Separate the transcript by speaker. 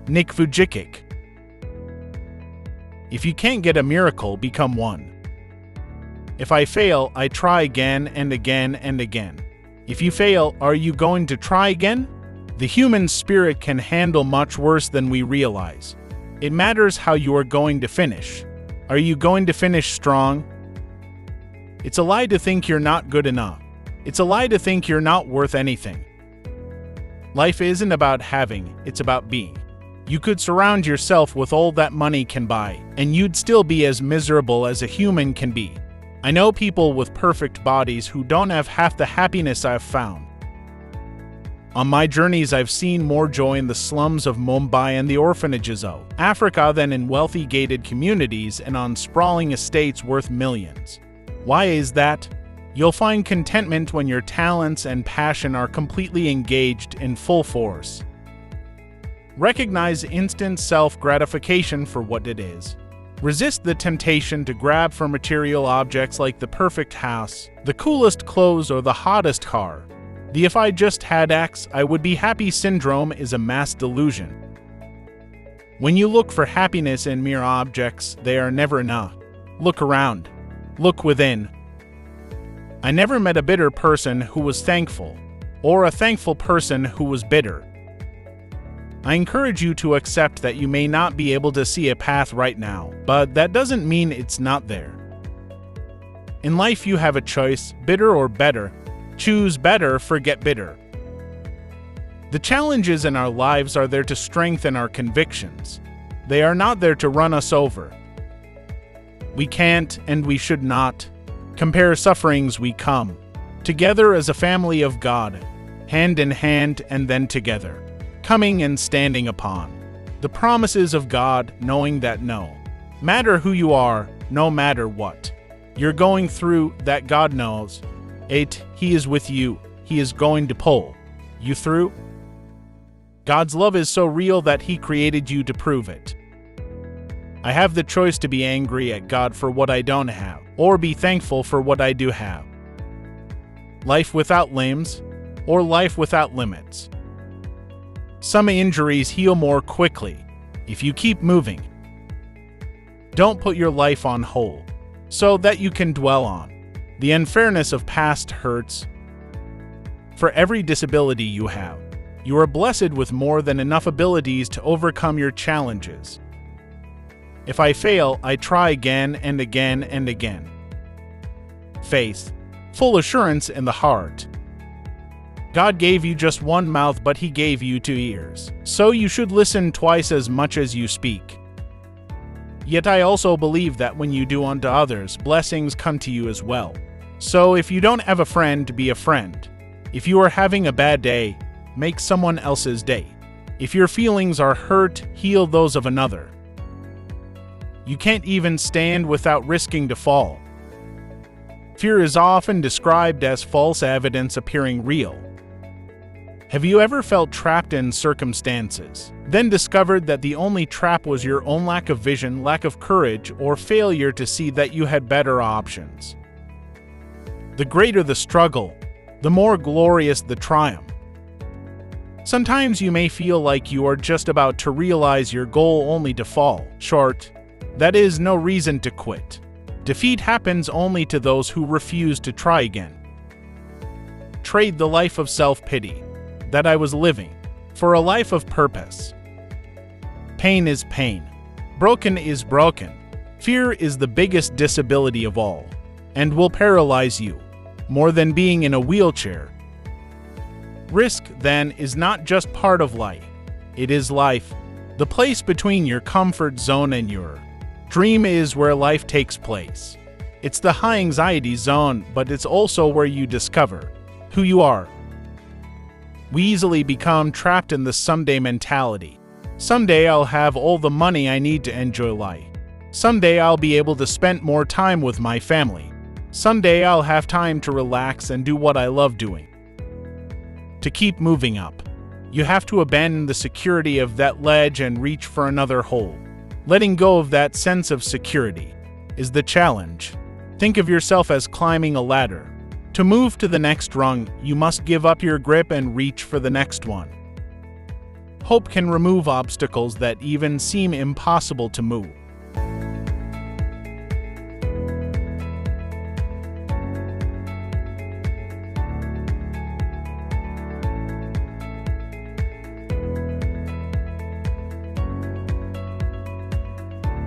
Speaker 1: Vujicic. If you can't get a miracle, become one. If I fail, I try again and again and again. If you fail, are you going to try again? The human spirit can handle much worse than we realize. It matters how you are going to finish. Are you going to finish strong? It's a lie to think you're not good enough. It's a lie to think you're not worth anything. Life isn't about having, it's about being. You could surround yourself with all that money can buy, and you'd still be as miserable as a human can be. I know people with perfect bodies who don't have half the happiness I've found. On my journeys, I've seen more joy in the slums of Mumbai and the orphanages of Africa than in wealthy gated communities and on sprawling estates worth millions. Why is that? You'll find contentment when your talents and passion are completely engaged in full force. Recognize instant self-gratification for what it is. Resist the temptation to grab for material objects like the perfect house, the coolest clothes, or the hottest car. The "if I just had X, I would be happy" syndrome is a mass delusion. When you look for happiness in mere objects, they are never enough. Look around. Look within. I never met a bitter person who was thankful, or a thankful person who was bitter. I encourage you to accept that you may not be able to see a path right now, but that doesn't mean it's not there. In life, you have a choice, bitter or better. Choose better, forget bitter. The challenges in our lives are there to strengthen our convictions. They are not there to run us over. We can't, and we should not, compare sufferings. We come together as a family of God, hand in hand and then together, coming and standing upon the promises of God, knowing that no matter who you are, no matter what you're going through, that God knows it. He is with you. He is going to pull you through. God's love is so real that He created you to prove it. I have the choice to be angry at God for what I don't have, or be thankful for what I do have. Life without limbs, or life without limits. Some injuries heal more quickly if you keep moving. Don't put your life on hold so that you can dwell on the unfairness of past hurts. For every disability you have, you are blessed with more than enough abilities to overcome your challenges. If I fail, I try again and again and again. Faith, full assurance in the heart. God gave you just one mouth, but He gave you 2 ears, so you should listen twice as much as you speak. Yet I also believe that when you do unto others, blessings come to you as well. So if you don't have a friend, be a friend. If you are having a bad day, make someone else's day. If your feelings are hurt, heal those of another. You can't even stand without risking to fall. Fear is often described as false evidence appearing real. Have you ever felt trapped in circumstances, then discovered that the only trap was your own lack of vision, lack of courage, or failure to see that you had better options? The greater the struggle, the more glorious the triumph. Sometimes you may feel like you are just about to realize your goal only to fall short. That is no reason to quit. Defeat happens only to those who refuse to try again. Trade the life of self-pity that I was living for a life of purpose. Pain is pain. Broken is broken. Fear is the biggest disability of all, and will paralyze you more than being in a wheelchair. Risk, then, is not just part of life. It is life. The place between your comfort zone and your dream is where life takes place. It's the high anxiety zone, but it's also where you discover who you are. We easily become trapped in the someday mentality. Someday I'll have all the money I need to enjoy life. Someday I'll be able to spend more time with my family. Someday I'll have time to relax and do what I love doing. To keep moving up, you have to abandon the security of that ledge and reach for another hole. Letting go of that sense of security is the challenge. Think of yourself as climbing a ladder. To move to the next rung, you must give up your grip and reach for the next one. Hope can remove obstacles that even seem impossible to move.